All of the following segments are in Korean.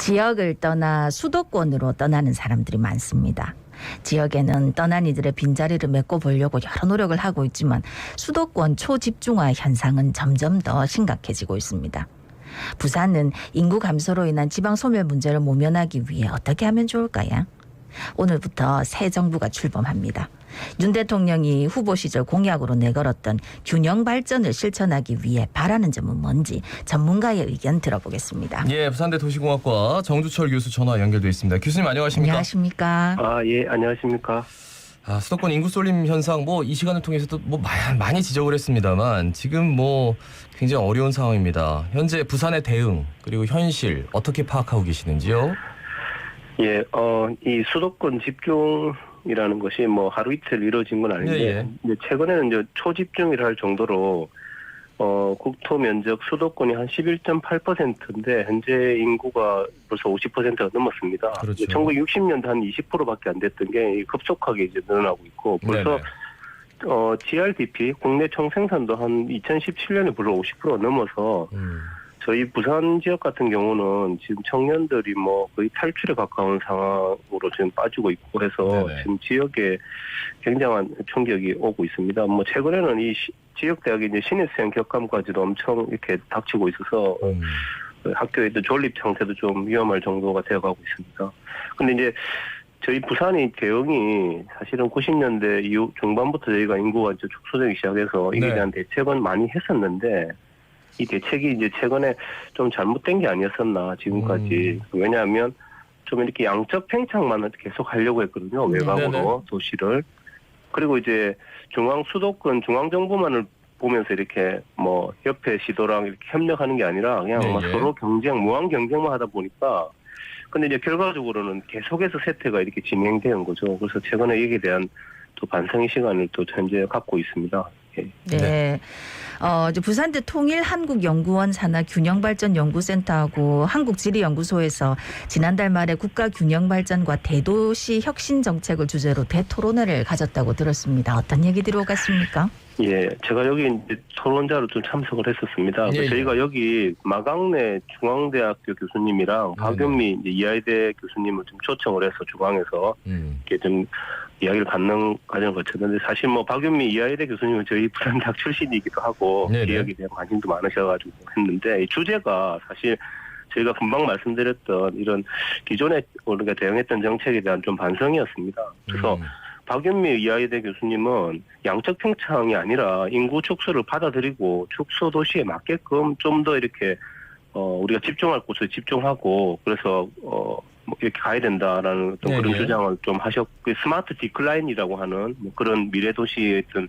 지역을 떠나 수도권으로 떠나는 사람들이 많습니다. 지역에는 떠난 이들의 빈자리를 메꿔 보려고 여러 노력을 하고 있지만 수도권 초집중화 현상은 점점 더 심각해지고 있습니다. 부산은 인구 감소로 인한 지방 소멸 문제를 모면하기 위해 어떻게 하면 좋을까요? 오늘부터 새 정부가 출범합니다. 윤 대통령이 후보 시절 공약으로 내걸었던 균형 발전을 실천하기 위해 바라는 점은 뭔지 전문가의 의견 들어보겠습니다. 예, 부산대 도시공학과 정주철 교수 전화 연결돼 있습니다. 교수님 안녕하십니까? 안녕하십니까? 예, 안녕하십니까? 수도권 인구 쏠림 현상 이 시간을 통해서도 많이 지적을 했습니다만 지금 굉장히 어려운 상황입니다. 현재 부산의 대응 그리고 현실 어떻게 파악하고 계시는지요? 예, 이 수도권 집중이라는 것이 하루 이틀 이루어진 건 아닌데, 이제 최근에는 이제 초집중이라 할 정도로, 국토 면적 수도권이 한 11.8%인데, 현재 인구가 벌써 50%가 넘었습니다. 그렇죠. 1960년도 한 20%밖에 안 됐던 게 급속하게 이제 늘어나고 있고, 벌써, GRDP, 국내 총생산도 한 2017년에 벌써 50%가 넘어서, 저희 부산 지역 같은 경우는 지금 청년들이 거의 탈출에 가까운 상황으로 지금 빠지고 있고 해서 지금 지역에 굉장한 충격이 오고 있습니다. 최근에는 이 지역 대학의 이제 신입생 격감까지도 엄청 이렇게 닥치고 있어서 학교에도 존립 상태도 좀 위험할 정도가 되어가고 있습니다. 근데 이제 저희 부산의 대응이 사실은 90년대 이후 중반부터 저희가 인구가 이제 축소되기 시작해서 이에 대한 대책은 많이 했었는데 이 대책이 이제 최근에 좀 잘못된 게 아니었었나 지금까지. 왜냐하면 좀 이렇게 양적 팽창만 계속 하려고 했거든요. 외곽으로 도시를. 그리고 이제 수도권 중앙정부만을 보면서 이렇게 협회 시도랑 이렇게 협력하는 게 아니라 그냥 서로 무한 경쟁만 하다 보니까 근데 이제 결과적으로는 계속해서 세태가 이렇게 진행되는 거죠. 그래서 최근에 여기에 대한 또 반성의 시간을 또 현재 갖고 있습니다. 네. 이제 부산대 통일한국연구원 산하균형발전연구센터하고 한국지리연구소에서 지난달 말에 국가균형발전과 대도시 혁신 정책을 주제로 대토론회를 가졌다고 들었습니다. 어떤 얘기들이 오갔습니까? 예, 제가 여기 이제 토론자로 좀 참석을 했었습니다. 저희가 여기 마강래 중앙대학교 교수님이랑 박윤미 이화여대 교수님을 좀 초청을 해서 중앙에서 이렇게 좀 이야기를 받는 과정을 거쳤는데 사실 박윤미 이화여대 교수님은 저희 부산대학 출신이기도 하고 지역에 대한 관심도 많으셔가지고 했는데 이 주제가 사실 저희가 금방 말씀드렸던 이런 기존에 우리가 대응했던 정책에 대한 좀 반성이었습니다. 그래서 박윤미 이화여대 교수님은 양적 팽창이 아니라 인구 축소를 받아들이고 축소 도시에 맞게끔 좀 더 이렇게 우리가 집중할 곳에 집중하고 그래서 이렇게 가야 된다라는 어떤 그런 주장을 좀 하셨고 스마트 디클라인이라고 하는 그런 미래 도시의 어떤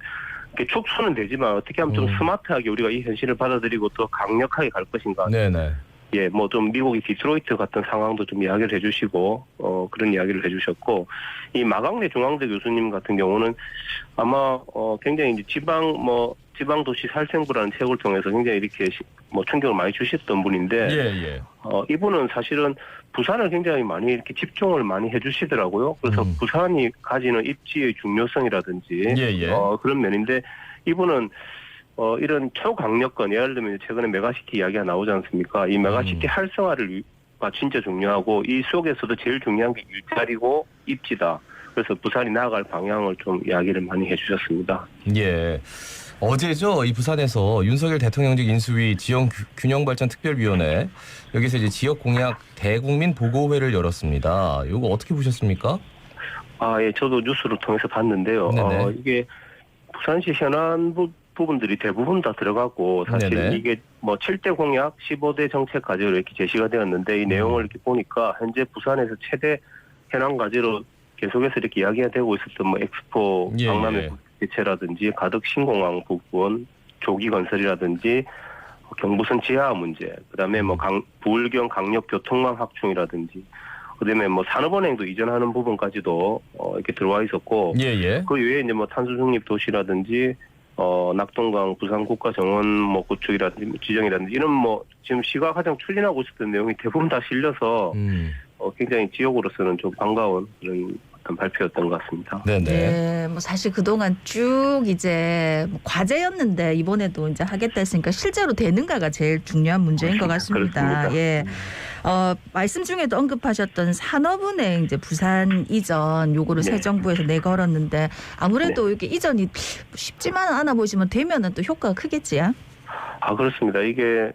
축소는 되지만 어떻게 하면 좀 스마트하게 우리가 이 현실을 받아들이고 또 강력하게 갈 것인가. 예, 좀 미국의 디트로이트 같은 상황도 좀 이야기를 해주시고, 그런 이야기를 해주셨고, 이 마강래 중앙대 교수님 같은 경우는 아마, 굉장히 이제 지방도시 살생부라는 책을 통해서 굉장히 이렇게 충격을 많이 주셨던 분인데, 이분은 사실은 부산을 굉장히 많이 이렇게 집중을 많이 해주시더라고요. 그래서 부산이 가지는 입지의 중요성이라든지, 그런 면인데, 이분은 이런 초강력권, 예를 들면 최근에 메가시티 이야기가 나오지 않습니까? 이 메가시티 활성화가 진짜 중요하고 이 속에서도 제일 중요한 게 일자리고 입지다. 그래서 부산이 나아갈 방향을 좀 이야기를 많이 해주셨습니다. 예. 어제죠. 이 부산에서 윤석열 대통령직 인수위 지역균형발전특별위원회 여기서 이제 지역 공약 대국민 보고회를 열었습니다. 이거 어떻게 보셨습니까? 예, 저도 뉴스를 통해서 봤는데요. 이게 부산시 현안 부분들이 대부분 다 들어가고 사실 이게 7대 공약 15대 정책 과제로 이렇게 제시가 되었는데 이 내용을 이렇게 보니까 현재 부산에서 최대 현안 과제로 계속해서 이렇게 이야기가 되고 있었던 엑스포 박람회 개최라든지 가덕 신공항 부분 조기 건설이라든지 경부선 지하 문제 그다음에 부울경 강력 교통망 확충이라든지 그다음에 산업은행도 이전하는 부분까지도 이렇게 들어와 있었고 그 외에 이제 탄소 중립 도시라든지 낙동강 부산 국가정원 구축이라든지 지정이라든지 이런 지금 시가 가장 추진하고 있었던 내용이 대부분 다 실려서 굉장히 지역으로서는 좀 반가운 그런 어떤 발표였던 것 같습니다. 네네. 네, 뭐 사실 그동안 쭉 이제 뭐 과제였는데 이번에도 이제 하겠다 했으니까 실제로 되는가가 제일 중요한 문제인 것 같습니다. 그렇습니다. 예. 말씀 중에도 언급하셨던 산업은행 이제 부산 이전 요거를 네. 새 정부에서 내걸었는데 아무래도 이게 이전이 쉽지만 않아 보이지만 되면은 또 효과가 크겠지요. 그렇습니다. 이게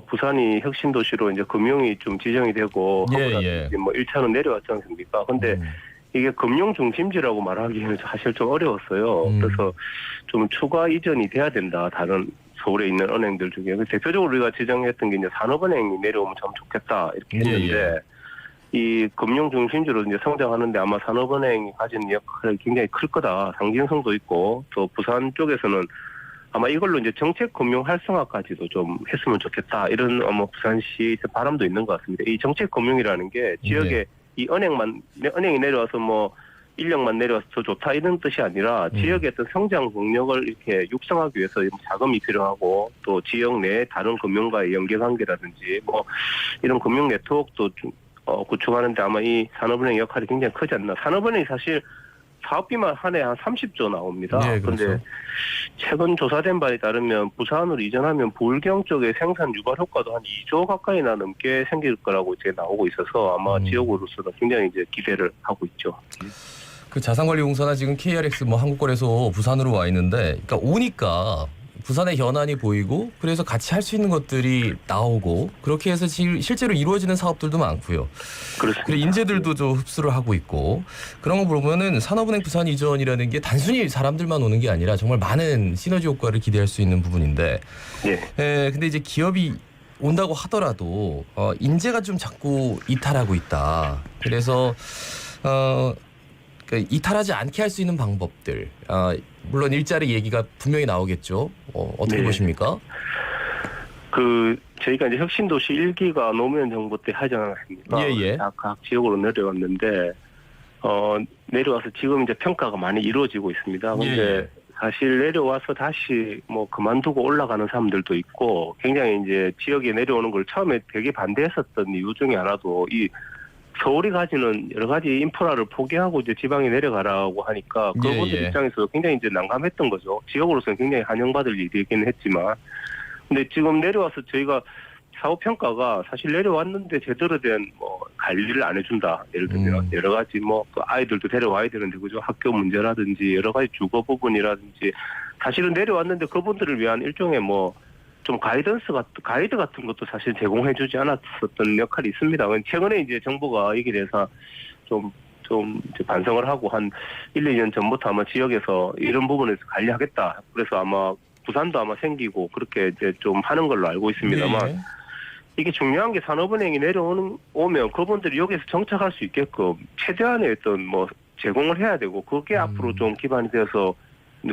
부산이 혁신도시로 이제 금융이 좀 지정이 되고 예. 뭐 1차는 내려왔지 않습니까? 근데 이게 금융 중심지라고 말하기에는 사실 좀 어려웠어요. 그래서 좀 추가 이전이 돼야 된다. 다른 서울에 있는 은행들 중에 대표적으로 우리가 지정했던 게 이제 산업은행이 내려오면 참 좋겠다 이렇게 했는데 이 금융 중심지로 이제 성장하는데 아마 산업은행이 가진 역할이 굉장히 클 거다. 상징성도 있고 또 부산 쪽에서는 아마 이걸로 이제 정책 금융 활성화까지도 좀 했으면 좋겠다. 이런 부산시 바람도 있는 것 같습니다. 이 정책 금융이라는 게 지역에 이 은행이 내려와서 뭐 인력만 내려와서 더 좋다 이런 뜻이 아니라 지역의 어떤 성장 동력을 이렇게 육성하기 위해서 자금이 필요하고 또 지역 내 다른 금융과의 연계관계라든지 뭐 이런 금융 네트워크도 구축하는데 아마 이 산업은행 역할이 굉장히 크지 않나. 산업은행이 사실 사업비만 한 해 한 30조 나옵니다. 그런데 그렇죠. 최근 조사된 바에 따르면 부산으로 이전하면 부울경 쪽의 생산 유발 효과도 한 2조 가까이나 넘게 생길 거라고 이제 나오고 있어서 아마 지역으로서는 굉장히 이제 기대를 하고 있죠. 그 자산관리공사나 지금 KRX 뭐 한국거래소 부산으로 와 있는데, 그러니까 오니까 부산의 현안이 보이고 그래서 같이 할 수 있는 것들이 나오고 그렇게 해서 실제로 이루어지는 사업들도 많고요. 그렇습니다. 그리고 인재들도 좀 흡수를 하고 있고 그런 거 보면은 산업은행 부산 이전이라는 게 단순히 사람들만 오는 게 아니라 정말 많은 시너지 효과를 기대할 수 있는 부분인데, 근데 이제 기업이 온다고 하더라도 인재가 좀 자꾸 이탈하고 있다. 그래서 그러니까 이탈하지 않게 할 수 있는 방법들, 물론 일자리 얘기가 분명히 나오겠죠. 어떻게 보십니까? 저희가 이제 혁신도시 1기가 노무현 정부 때 하지 않았습니까? 각 지역으로 내려왔는데 내려와서 지금 이제 평가가 많이 이루어지고 있습니다. 그런데 사실 내려와서 다시 뭐 그만두고 올라가는 사람들도 있고 굉장히 이제 지역에 내려오는 걸 처음에 되게 반대했었던 이유 중에 하나도 이 서울이 가지는 여러 가지 인프라를 포기하고 이제 지방에 내려가라고 하니까 그분들 입장에서 굉장히 이제 난감했던 거죠. 지역으로서는 굉장히 환영받을 일이긴 했지만, 근데 지금 내려와서 저희가 사후 평가가 사실 내려왔는데 제대로 된 뭐 관리를 안 해준다. 예를 들면 여러 가지 뭐 그 아이들도 데려와야 되는데 그죠? 학교 문제라든지 여러 가지 주거 부분이라든지 사실은 내려왔는데 그분들을 위한 일종의 뭐 좀 가이드 같은 것도 사실 제공해주지 않았었던 역할이 있습니다. 최근에 이제 정부가 이게 대해서 좀 이제 반성을 하고 한 1, 2년 전부터 아마 지역에서 이런 부분에서 관리하겠다. 그래서 아마 부산도 아마 생기고 그렇게 이제 좀 하는 걸로 알고 있습니다만 이게 중요한 게 산업은행이 오면 그분들이 여기서 정착할 수 있게끔 최대한의 어떤 뭐 제공을 해야 되고 그게 앞으로 좀 기반이 되어서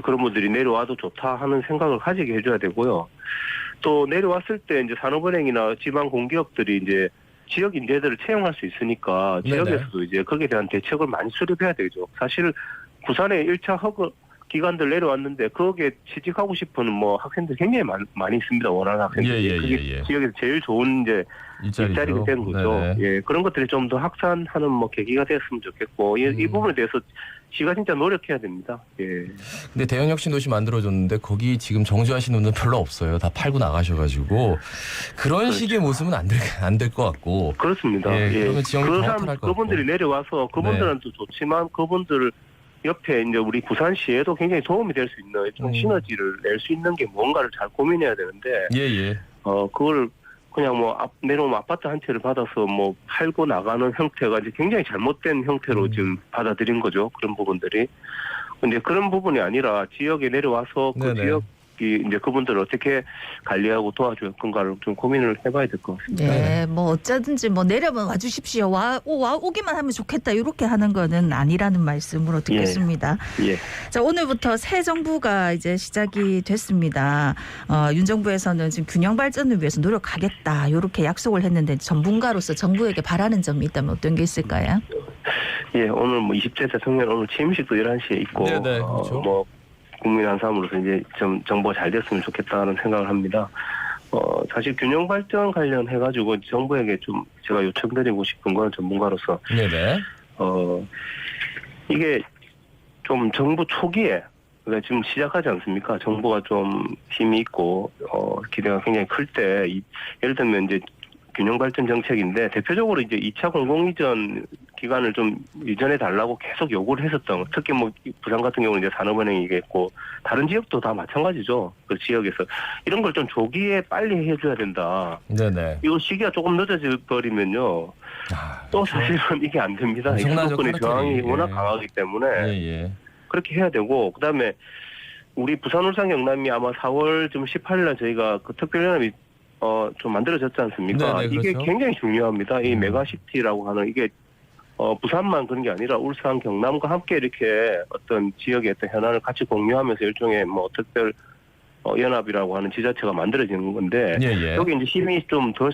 그런 분들이 내려와도 좋다 하는 생각을 가지게 해줘야 되고요. 또 내려왔을 때 이제 산업은행이나 지방 공기업들이 이제 지역 인재들을 채용할 수 있으니까 지역에서도 이제 거기에 대한 대책을 많이 수립해야 되죠. 사실 부산에 1차 허그 기관들 내려왔는데 거기에 취직하고 싶은 뭐 학생들 굉장히 많이 있습니다. 원하는 학생들이. 그게 지역에서 제일 좋은 이제 일자리가 된 거죠. 그런 것들이 좀 더 확산하는 뭐 계기가 됐으면 좋겠고 이 부분에 대해서 시가 진짜 노력해야 됩니다. 근데 대형 혁신도시 만들어줬는데 거기 지금 정주하시는 분들 별로 없어요. 다 팔고 나가셔가지고 그런 식의 모습은 안 될 것 같고. 그렇습니다. 그러면 지역이 더 탈할 것 같고. 그분들이 내려와서 그분들한테 좋지만 그분들 옆에 이제 우리 부산시에도 굉장히 도움이 될 수 있는 좀 시너지를 낼 수 있는 게 뭔가를 잘 고민해야 되는데 그걸 그냥 뭐 내려오면 아파트 한 채를 받아서 뭐 팔고 나가는 형태가 이제 굉장히 잘못된 형태로 지금 받아들인 거죠. 그런 부분들이. 근데 그런 부분이 아니라 지역에 내려와서 그 지역이 이제 그분들을 어떻게 관리하고 도와줄 건가를 좀 고민을 해봐야 될 것 같습니다. 네, 뭐 어쩌든지 뭐 내려면 와주십시오. 오기만 하면 좋겠다. 이렇게 하는 거는 아니라는 말씀으로 듣겠습니다. 자, 오늘부터 새 정부가 이제 시작이 됐습니다. 윤 정부에서는 지금 균형 발전을 위해서 노력하겠다. 이렇게 약속을 했는데 전문가로서 정부에게 바라는 점이 있다면 어떤 게 있을까요? 오늘 뭐 20대 대통령 오늘 취임식도 11시에 있고 그렇죠. 뭐 국민 한 사람으로서 이제 좀 정보가 잘 됐으면 좋겠다는 생각을 합니다. 사실 균형 발전 관련해가지고 정부에게 좀 제가 요청드리고 싶은 건 전문가로서 이게 좀 정부 초기에 그러니까 지금 시작하지 않습니까? 정부가 좀 힘이 있고 기대가 굉장히 클 때 예를 들면 이제 균형 발전 정책인데 대표적으로 이제 2차 공공 이전 기간을 좀 이전해 달라고 계속 요구를 했었던 특히 뭐 부산 같은 경우는 이제 산업은행이 얘기했고 다른 지역도 다 마찬가지죠. 그 지역에서 이런 걸 좀 조기에 빨리 해줘야 된다. 네네. 이거 시기가 조금 늦어져 버리면요. 또 사실은 이게 안 됩니다. 이 수도권의 저항이 워낙 강하기 때문에 예. 그렇게 해야 되고 그다음에 우리 부산, 울산, 경남이 아마 4월 좀 18일날 저희가 그 특별연합이 좀 만들어졌지 않습니까? 네네, 그렇죠. 이게 굉장히 중요합니다. 이 메가시티라고 하는 이게 부산만 그런 게 아니라 울산, 경남과 함께 이렇게 어떤 지역의 어떤 현안을 같이 공유하면서 일종의 뭐 특별 연합이라고 하는 지자체가 만들어지는 건데 예. 여기 이제 힘이 좀 더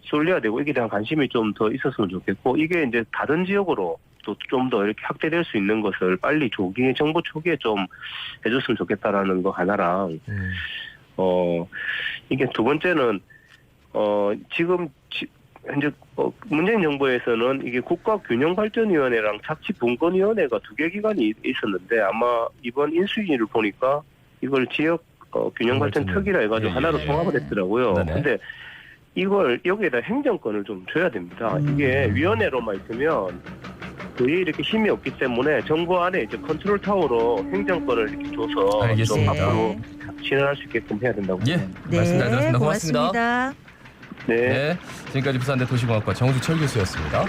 쏠려야 되고 이게 대한 관심이 좀 더 있었으면 좋겠고 이게 이제 다른 지역으로 또 좀 더 이렇게 확대될 수 있는 것을 빨리 조기에 정부 초기에 좀 해줬으면 좋겠다라는 거 하나랑 이게 두 번째는 지금 현재 문재인 정부에서는 이게 국가균형발전위원회랑 자치분권위원회가 두 개 기관이 있었는데 아마 이번 인수위를 보니까 이걸 지역 균형발전 특위라 해가지고 하나로 통합을 했더라고요. 근데 이걸 여기에다 행정권을 좀 줘야 됩니다. 이게 위원회로만 있으면 거의 이렇게 힘이 없기 때문에 정부 안에 이제 컨트롤 타워로 행정권을 이렇게 줘서 알겠습니다. 좀 앞으로 진행할 수 있게끔 해야 된다고. 예. 말씀 잘 들었습니다. 고맙습니다. 고맙습니다. 네. 네. 지금까지 부산대 도시공학과 정주철 교수였습니다.